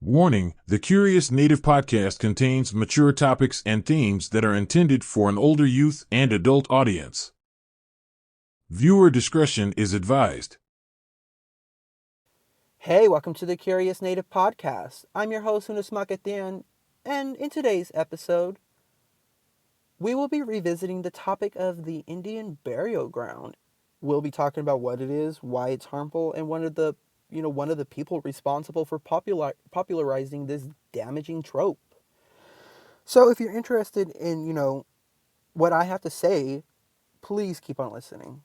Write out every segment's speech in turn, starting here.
Warning: the Curious Native podcast contains mature topics and themes that are intended for an older youth and adult audience. Viewer discretion is advised. Hey, welcome to the Curious Native Podcast. I'm your host, hunnasmak, and in today's episode, we will be revisiting the topic of the Indian burial ground. We'll be talking about what it is, why it's harmful, and one of the people responsible for popularizing this damaging trope. So if you're interested in, what I have to say, please keep on listening.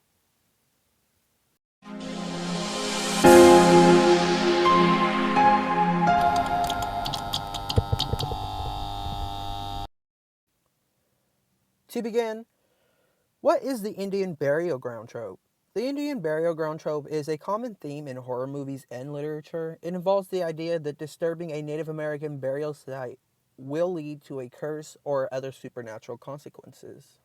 To begin, what is the Indian burial ground trope? The Indian burial ground trope is a common theme in horror movies and literature. It involves the idea that disturbing a Native American burial site will lead to a curse or other supernatural consequences.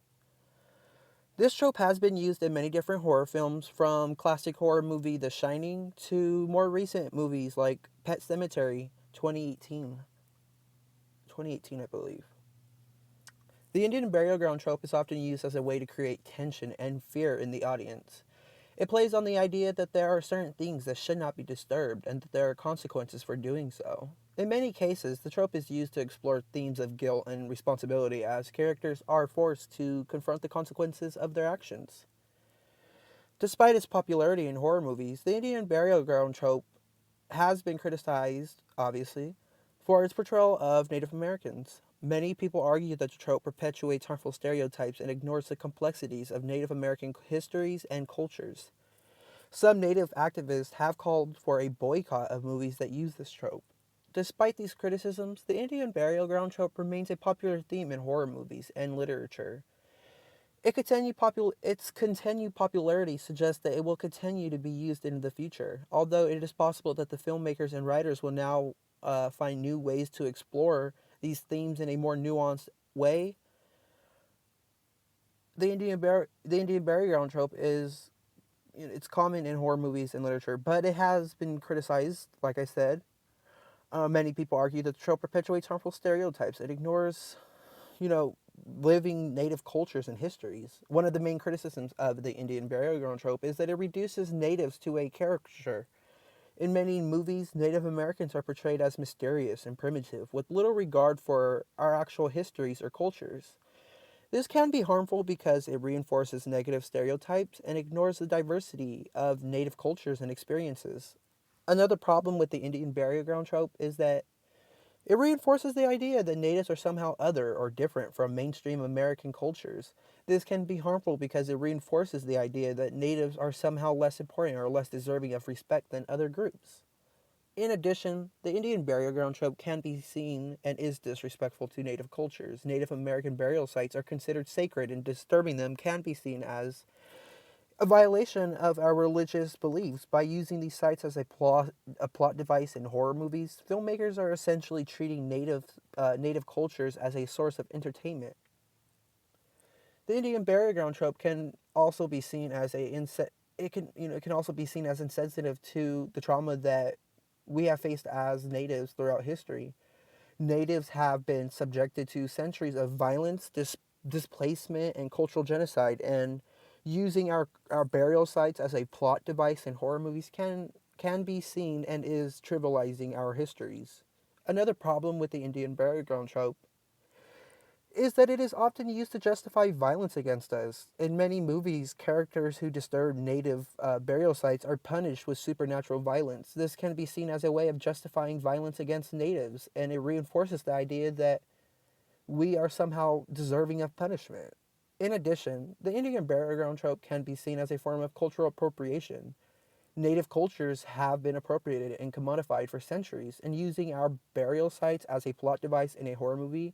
This trope has been used in many different horror films, from classic horror movie The Shining to more recent movies like Pet Sematary 2018, I believe. The Indian burial ground trope is often used as a way to create tension and fear in the audience. It plays on the idea that there are certain things that should not be disturbed and that there are consequences for doing so. In many cases, the trope is used to explore themes of guilt and responsibility as characters are forced to confront the consequences of their actions. Despite its popularity in horror movies, the Indian burial ground trope has been criticized, obviously, for its portrayal of Native Americans. Many people argue that the trope perpetuates harmful stereotypes and ignores the complexities of Native American histories and cultures. Some Native activists have called for a boycott of movies that use this trope. Despite these criticisms, the Indian burial ground trope remains a popular theme in horror movies and literature. Its continued popularity suggests that it will continue to be used in the future, although it is possible that the filmmakers and writers will now find new ways to explore these themes in a more nuanced way. The Indian burial ground trope is, it's common in horror movies and literature, but it has been criticized, like I said. Many people argue that the trope perpetuates harmful stereotypes. It ignores, you know, living native cultures and histories. One of the main criticisms of the Indian burial ground trope is that it reduces natives to a caricature. In many movies, Native Americans are portrayed as mysterious and primitive, with little regard for our actual histories or cultures. This can be harmful because it reinforces negative stereotypes and ignores the diversity of Native cultures and experiences. Another problem with the Indian burial ground trope is that it reinforces the idea that natives are somehow other or different from mainstream American cultures. This can be harmful because it reinforces the idea that natives are somehow less important or less deserving of respect than other groups. In addition, the Indian burial ground trope can be seen and is disrespectful to Native cultures. Native American burial sites are considered sacred, and disturbing them can be seen as a violation of our religious beliefs. By using these sites as a plot device in horror movies, filmmakers are essentially treating native cultures as a source of entertainment. The Indian burial ground trope can also be seen as it can also be seen as insensitive to the trauma that we have faced as natives throughout history. Natives have been subjected to centuries of violence, displacement, and cultural genocide, and using our burial sites as a plot device in horror movies can be seen and is trivializing our histories. Another problem with the Indian burial ground trope is that it is often used to justify violence against us. In many movies, characters who disturb native burial sites are punished with supernatural violence. This can be seen as a way of justifying violence against natives, and it reinforces the idea that we are somehow deserving of punishment. In addition, the Indian burial ground trope can be seen as a form of cultural appropriation. Native cultures have been appropriated and commodified for centuries, and using our burial sites as a plot device in a horror movie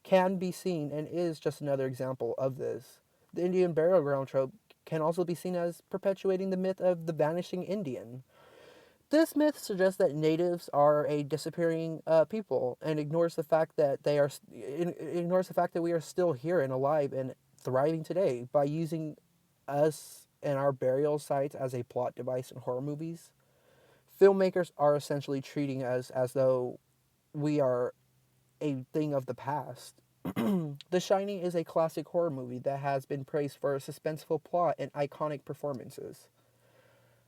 can be seen and is just another example of this. The Indian burial ground trope can also be seen as perpetuating the myth of the vanishing Indian. This myth suggests that natives are a disappearing people and ignores the fact that we are still here and alive and thriving today. By using us and our burial sites as a plot device in horror movies, filmmakers are essentially treating us as though we are a thing of the past. The Shining is a classic horror movie that has been praised for a suspenseful plot and iconic performances.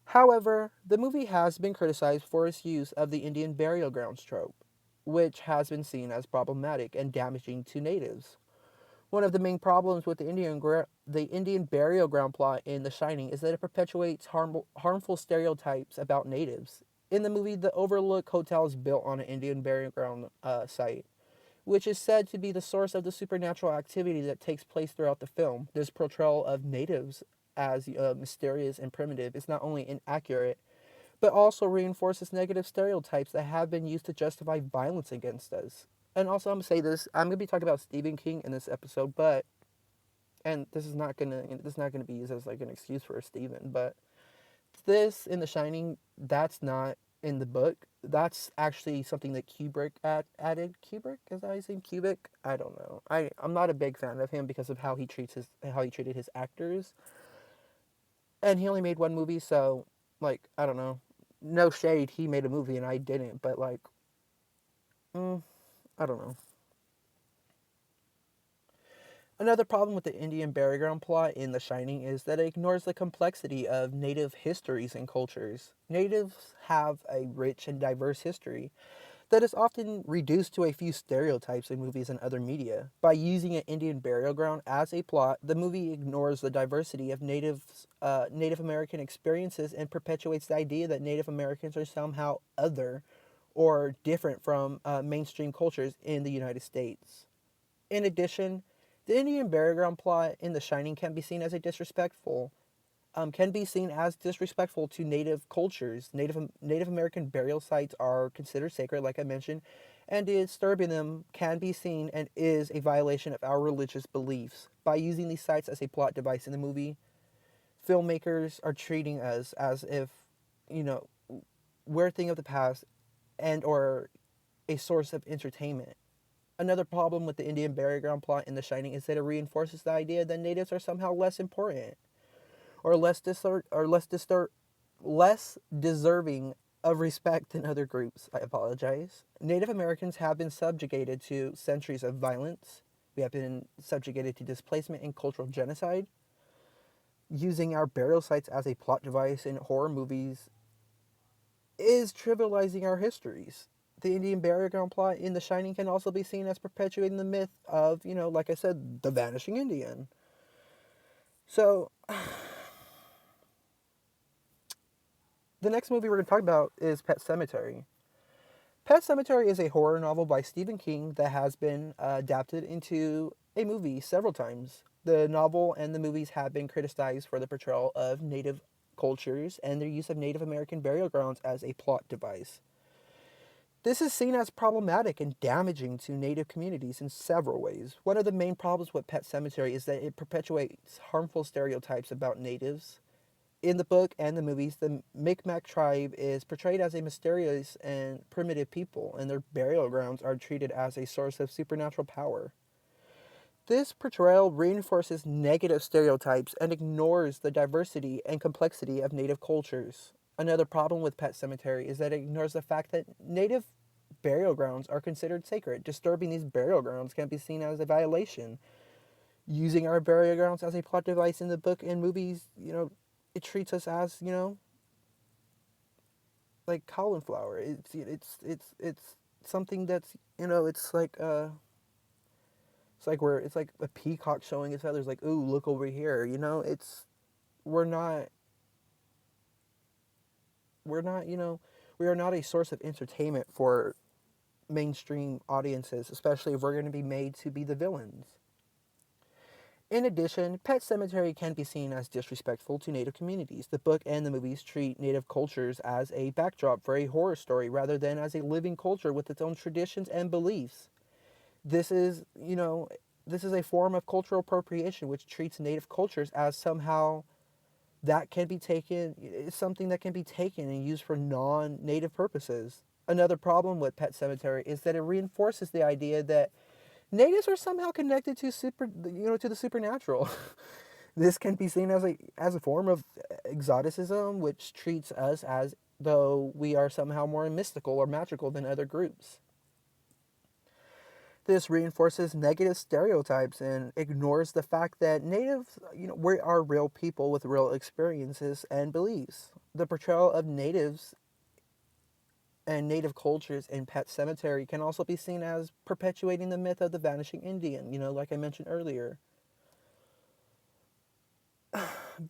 However, the movie has been criticized for its use of the Indian burial grounds trope, which has been seen as problematic and damaging to natives. One of the main problems with the Indian burial ground plot in The Shining is that it perpetuates harmful stereotypes about natives. In the movie, the Overlook Hotel is built on an Indian burial ground site, which is said to be the source of the supernatural activity that takes place throughout the film. This portrayal of natives as mysterious and primitive is not only inaccurate, but also reinforces negative stereotypes that have been used to justify violence against us. And also, I'm gonna say this: I'm gonna be talking about Stephen King in this episode, but and this is not gonna be used as like an excuse for Stephen, but this in The Shining, that's not in the book. That's actually something that Kubrick added. Kubrick, is that how you say Kubrick? I don't know. I'm not a big fan of him because of how he treated his actors, and he only made one movie, so like I don't know. No shade, he made a movie and I didn't, but like, I don't know. Another problem with the Indian burial ground plot in The Shining is that it ignores the complexity of native histories and cultures. Natives have a rich and diverse history that is often reduced to a few stereotypes in movies and other media. By using an Indian burial ground as a plot, the movie ignores the diversity of Native American experiences and perpetuates the idea that Native Americans are somehow other or different from mainstream cultures in the United States. In addition, the Indian burial ground plot in The Shining can be seen as disrespectful to native cultures. Native American burial sites are considered sacred, like I mentioned, and disturbing them can be seen and is a violation of our religious beliefs. By using these sites as a plot device in the movie, filmmakers are treating us as if, you know, we're a thing of the past and or a source of entertainment. Another problem with the Indian burial ground plot in The Shining is that it reinforces the idea that natives are somehow less important or less deserving of respect than other groups. I apologize. Native Americans have been subjugated to centuries of violence. We have been subjugated to displacement and cultural genocide. Using our burial sites as a plot device in horror movies is trivializing our histories. The Indian burial ground plot in The Shining can also be seen as perpetuating the myth of, like I said, the vanishing Indian. So, the next movie we're going to talk about is Pet Sematary. Pet Sematary is a horror novel by Stephen King that has been adapted into a movie several times. The novel and the movies have been criticized for the portrayal of native cultures and their use of Native American burial grounds as a plot device. This is seen as problematic and damaging to Native communities in several ways. One of the main problems with Pet Sematary is that it perpetuates harmful stereotypes about natives. In the book and the movies, the Micmac tribe is portrayed as a mysterious and primitive people, and their burial grounds are treated as a source of supernatural power. This portrayal reinforces negative stereotypes and ignores the diversity and complexity of Native cultures. Another problem with Pet Sematary is that it ignores the fact that Native burial grounds are considered sacred. Disturbing these burial grounds can be seen as a violation. Using our burial grounds as a plot device in the book and movies, it treats us as, like cauliflower. It's something that's, it's like a peacock showing its feathers, like, ooh, look over here. We're not we're not, we are not a source of entertainment for mainstream audiences, especially if we're going to be made to be the villains. In addition, Pet Sematary can be seen as disrespectful to Native communities. The book and the movies treat Native cultures as a backdrop for a horror story rather than as a living culture with its own traditions and beliefs. This is, this is a form of cultural appropriation which treats Native cultures as somehow that can be taken, it's something that can be taken and used for non-native purposes. Another problem with Pet Sematary is that it reinforces the idea that natives are somehow connected to to the supernatural. This can be seen as a form of exoticism, which treats us as though we are somehow more mystical or magical than other groups. This reinforces negative stereotypes and ignores the fact that natives, we are real people with real experiences and beliefs. The portrayal of natives and native cultures in Pet Cemetery can also be seen as perpetuating the myth of the vanishing Indian, like I mentioned earlier.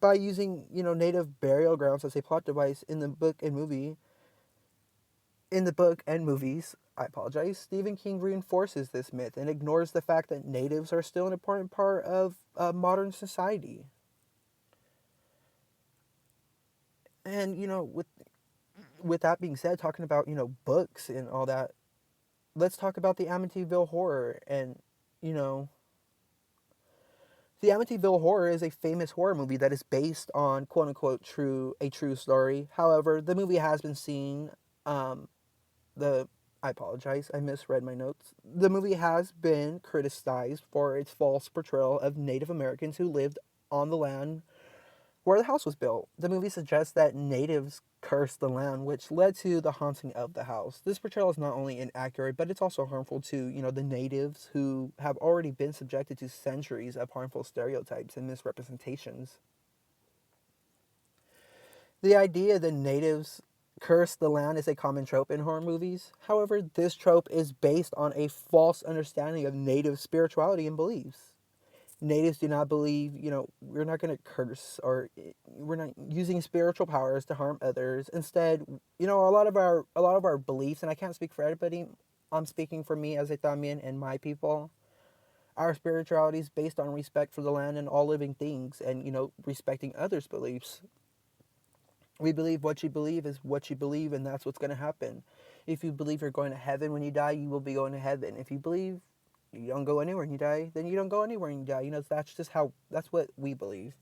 By using, native burial grounds as a plot device in the book and movies, I apologize, Stephen King reinforces this myth and ignores the fact that natives are still an important part of modern society. And, with that being said, talking about, books and all that, let's talk about the Amityville Horror. And, you know, the Amityville Horror is a famous horror movie that is based on quote unquote a true story. However, the movie has been seen um, the I apologize, I misread my notes. The movie has been criticized for its false portrayal of Native Americans who lived on the land where the house was built. The movie suggests that natives cursed the land, which led to the haunting of the house. This portrayal is not only inaccurate, but it's also harmful to, the natives who have already been subjected to centuries of harmful stereotypes and misrepresentations. The idea that natives curse the land is a common trope in horror movies. However, this trope is based on a false understanding of native spirituality and beliefs. Natives do not believe, we're not going to curse or we're not using spiritual powers to harm others. Instead, a lot of our beliefs, and I can't speak for everybody. I'm speaking for me as a Thamian and my people. Our spirituality is based on respect for the land and all living things, and respecting others' beliefs. We believe what you believe is what you believe, and that's what's going to happen. If you believe you're going to heaven when you die, you will be going to heaven. If you believe you don't go anywhere when you die, then you don't go anywhere when you die. That's what we believe.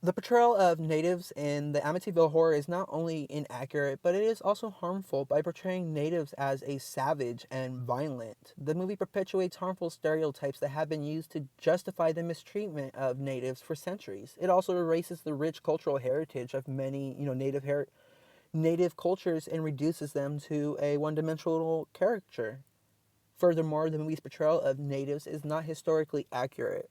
The portrayal of natives in the Amityville Horror is not only inaccurate, but it is also harmful by portraying natives as a savage and violent. The movie perpetuates harmful stereotypes that have been used to justify the mistreatment of natives for centuries. It also erases the rich cultural heritage of many, native cultures and reduces them to a one-dimensional caricature. Furthermore, the movie's portrayal of natives is not historically accurate.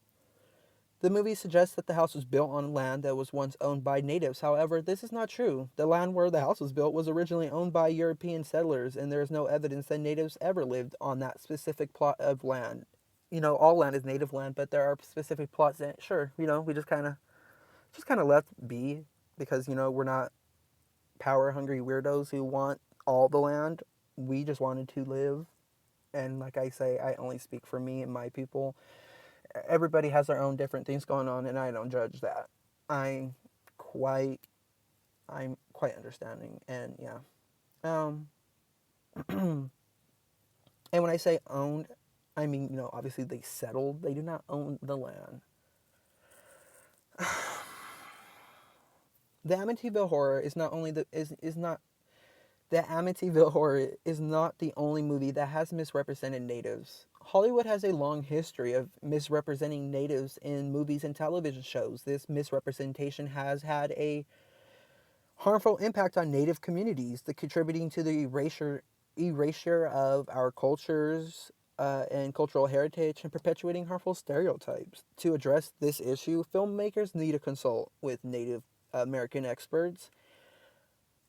The movie suggests that the house was built on land that was once owned by natives. However, this is not true. The land where the house was built was originally owned by European settlers, and there is no evidence that natives ever lived on that specific plot of land. All land is native land, but there are specific plots that, sure, we just kind of left be because, we're not power hungry weirdos who want all the land. We just wanted to live. And like I say, I only speak for me and my people. Everybody has their own different things going on, and I don't judge that. I'm quite, I'm quite understanding, and yeah. Um, and when I say owned, I mean, obviously they settled. They do not own the land. The Amityville Horror is not only the is not The Amityville Horror is not the only movie that has misrepresented natives. Hollywood has a long history of misrepresenting natives in movies and television shows. This misrepresentation has had a harmful impact on native communities, contributing to the erasure of our cultures and cultural heritage and perpetuating harmful stereotypes. To address this issue, filmmakers need to consult with Native American experts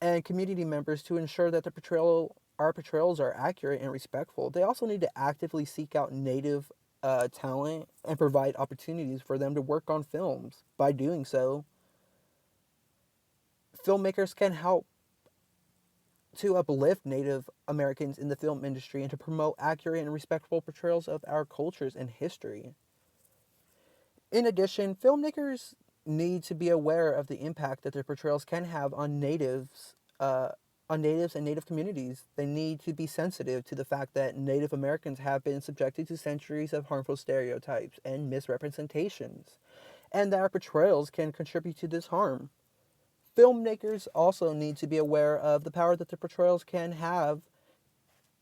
and community members to ensure that our portrayals are accurate and respectful. They also need to actively seek out native talent and provide opportunities for them to work on films. By doing so, filmmakers can help to uplift Native Americans in the film industry and to promote accurate and respectful portrayals of our cultures and history. In addition, filmmakers need to be aware of the impact that their portrayals can have on natives and native communities. They need to be sensitive to the fact that Native Americans have been subjected to centuries of harmful stereotypes and misrepresentations, and that our portrayals can contribute to this harm. Filmmakers also need to be aware of the power that their portrayals can have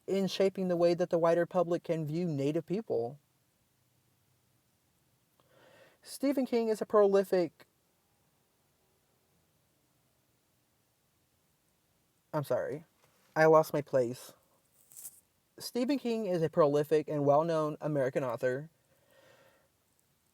in shaping the way that the wider public can view Native people. Stephen King is a prolific I'm sorry, I lost my place. Stephen King is a prolific and well known American author,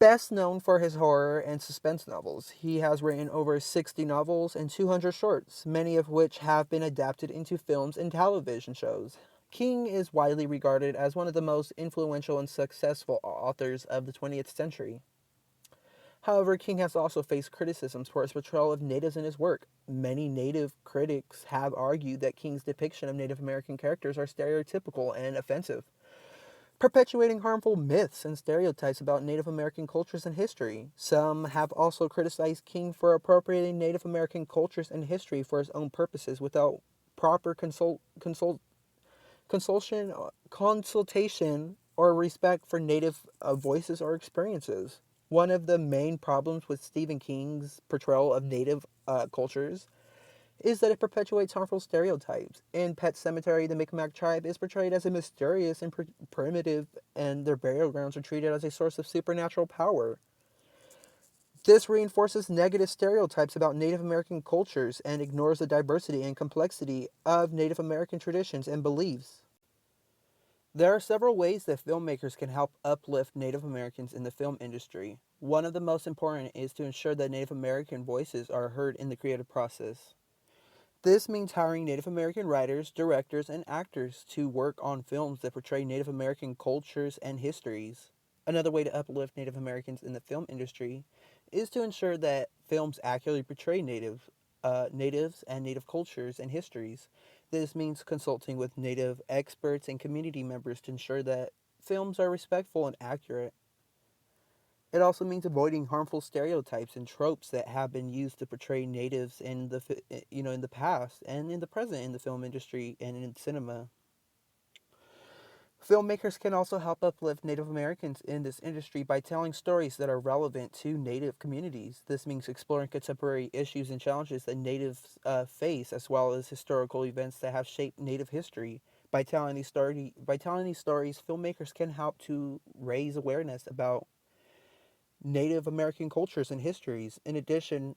best known for his horror and suspense novels. He has written over 60 novels and 200 shorts, many of which have been adapted into films and television shows. King is widely regarded as one of the most influential and successful authors of the 20th century. However, King has also faced criticisms for his portrayal of natives in his work. Many Native critics have argued that King's depiction of Native American characters are stereotypical and offensive, perpetuating harmful myths and stereotypes about Native American cultures and history. Some have also criticized King for appropriating Native American cultures and history for his own purposes without proper consultation or respect for Native voices or experiences. One of the main problems with Stephen King's portrayal of Native cultures is that it perpetuates harmful stereotypes. In Pet Cemetery, the Micmac tribe is portrayed as a mysterious and primitive, and their burial grounds are treated as a source of supernatural power. This reinforces negative stereotypes about Native American cultures and ignores the diversity and complexity of Native American traditions and beliefs. There are several ways that filmmakers can help uplift Native Americans in the film industry. One of the most important is to ensure that Native American voices are heard in the creative process. This means hiring Native American writers, directors, and actors to work on films that portray Native American cultures and histories. Another way to uplift Native Americans in the film industry is to ensure that films accurately portray natives and Native cultures and histories. This means consulting with Native experts and community members to ensure that films are respectful and accurate. It also means avoiding harmful stereotypes and tropes that have been used to portray natives in in the past and in the present in the film industry and in cinema. Filmmakers can also help uplift Native Americans in this industry by telling stories that are relevant to Native communities. This means exploring contemporary issues and challenges that Natives face, as well as historical events that have shaped Native history. By telling these stories, filmmakers can help to raise awareness about Native American cultures and histories. In addition,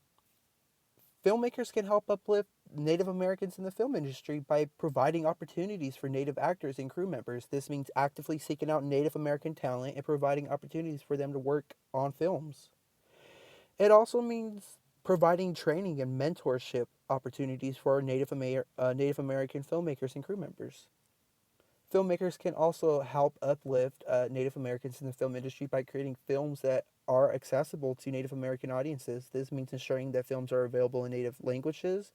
filmmakers can help uplift Native Americans in the film industry by providing opportunities for Native actors and crew members. This means actively seeking out Native American talent and providing opportunities for them to work on films. It also means providing training and mentorship opportunities for Native American filmmakers and crew members. Filmmakers can also help uplift Native Americans in the film industry by creating films that are accessible to Native American audiences. This means ensuring that films are available in Native languages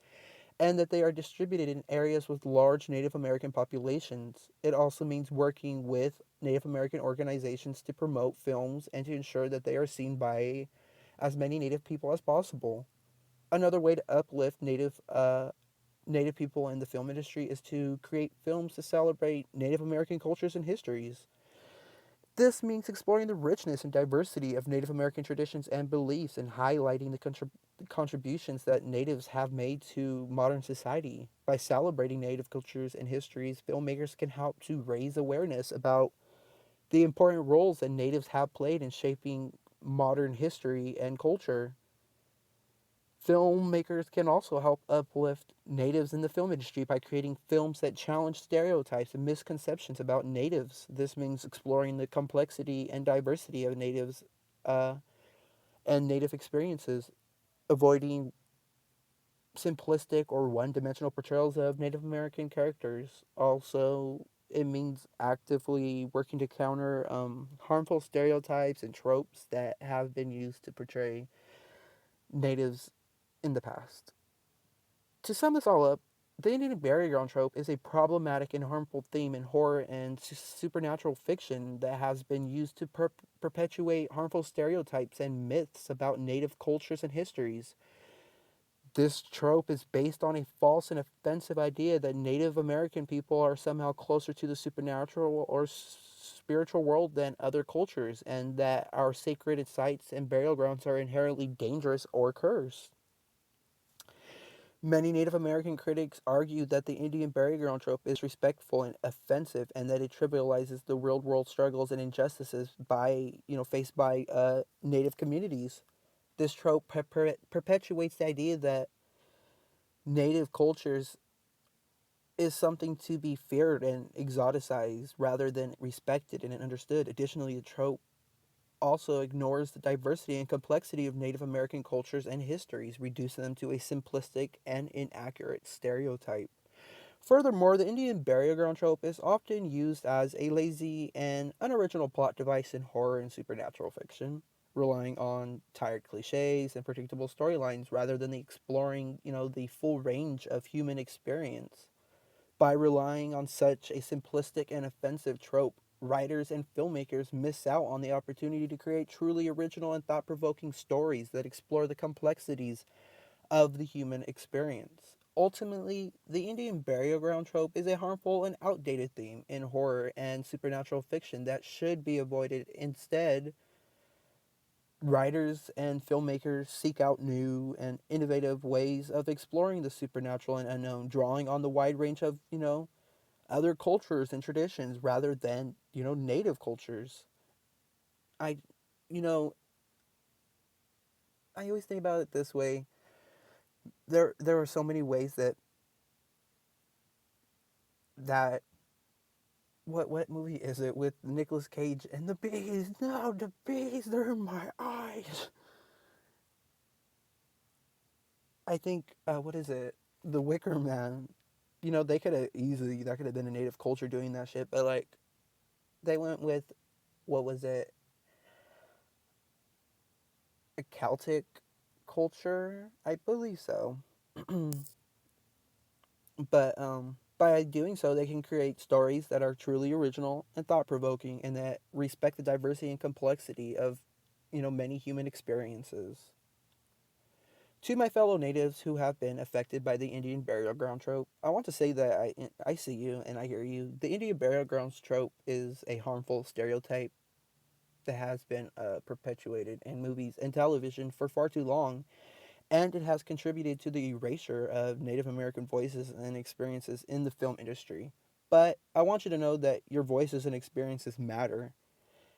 and that they are distributed in areas with large Native American populations. It also means working with Native American organizations to promote films and to ensure that they are seen by as many Native people as possible. Another way to uplift Native people in the film industry is to create films to celebrate Native American cultures and histories. This means exploring the richness and diversity of Native American traditions and beliefs and highlighting the contributions that natives have made to modern society. By celebrating Native cultures and histories, filmmakers can help to raise awareness about the important roles that natives have played in shaping modern history and culture. Filmmakers can also help uplift natives in the film industry by creating films that challenge stereotypes and misconceptions about natives. This means exploring the complexity and diversity of natives uh, and native experiences, avoiding simplistic or one dimensional portrayals of Native American characters. Also, it means actively working to counter harmful stereotypes and tropes that have been used to portray natives in the past. To sum this all up, the Indian burial ground trope is a problematic and harmful theme in horror and supernatural fiction that has been used to perpetuate harmful stereotypes and myths about native cultures and histories. This trope is based on a false and offensive idea that Native American people are somehow closer to the supernatural or spiritual world than other cultures, and that our sacred sites and burial grounds are inherently dangerous or cursed. Many Native American critics argue that the Indian burial ground trope is disrespectful and offensive, and that it trivializes the real world struggles and injustices faced by Native communities. This trope perpetuates the idea that Native cultures is something to be feared and exoticized rather than respected and understood. Additionally, the trope also ignores the diversity and complexity of Native American cultures and histories, reducing them to a simplistic and inaccurate stereotype. Furthermore, the Indian burial ground trope is often used as a lazy and unoriginal plot device in horror and supernatural fiction, relying on tired cliches and predictable storylines rather than exploring, the full range of human experience. By relying on such a simplistic and offensive trope, writers and filmmakers miss out on the opportunity to create truly original and thought provoking stories that explore the complexities of the human experience. Ultimately, the Indian burial ground trope is a harmful and outdated theme in horror and supernatural fiction that should be avoided. Instead, writers and filmmakers seek out new and innovative ways of exploring the supernatural and unknown, drawing on the wide range of, other cultures and traditions rather than, native cultures. I, you know, I always think about it this way. There are so many ways that what movie is it with Nicolas Cage and the bees? No, the bees, they're in my eyes. I think what is it? The Wicker Man. They could have easily that could have been a native culture doing that shit, but like they went with what was it? A Celtic culture, I believe so. But by doing so, they can create stories that are truly original and thought provoking, and that respect the diversity and complexity of, many human experiences. To my fellow natives who have been affected by the Indian burial ground trope, I want to say that I see you and I hear you. The Indian burial grounds trope is a harmful stereotype that has been perpetuated in movies and television for far too long, and it has contributed to the erasure of Native American voices and experiences in the film industry. But I want you to know that your voices and experiences matter,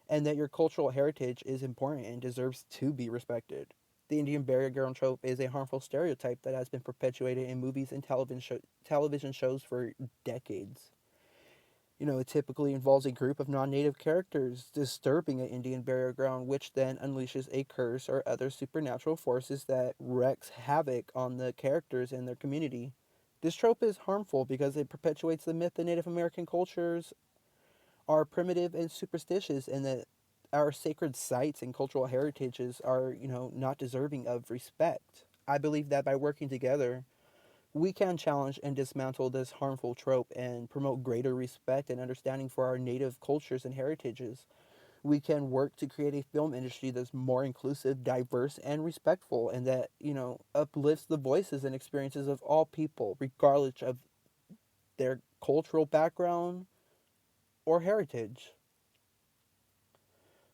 and that your cultural heritage is important and deserves to be respected. The Indian burial ground trope is a harmful stereotype that has been perpetuated in movies and television shows for decades. It typically involves a group of non native characters disturbing an Indian burial ground, which then unleashes a curse or other supernatural forces that wreaks havoc on the characters and their community. This trope is harmful because it perpetuates the myth that Native American cultures are primitive and superstitious, and that our sacred sites and cultural heritages are, not deserving of respect. I believe that by working together, we can challenge and dismantle this harmful trope and promote greater respect and understanding for our native cultures and heritages. We can work to create a film industry that's more inclusive, diverse, and respectful, and that, uplifts the voices and experiences of all people, regardless of their cultural background or heritage.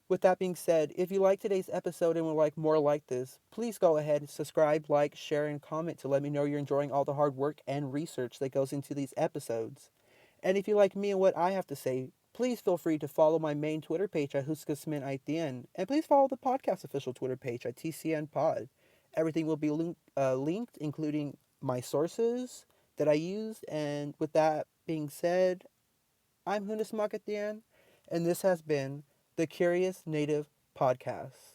With that being said, if you like today's episode and would like more like this, please go ahead, subscribe, like, share, and comment to let me know you're enjoying all the hard work and research that goes into these episodes. And if you like me and what I have to say, please feel free to follow my main Twitter page at huskasmin iThine, and please follow the podcast official Twitter page at TCN Pod. Everything will be linked, including my sources that I used. And with that being said, I'm hunnasmak, and this has been the Curious Native Podcast.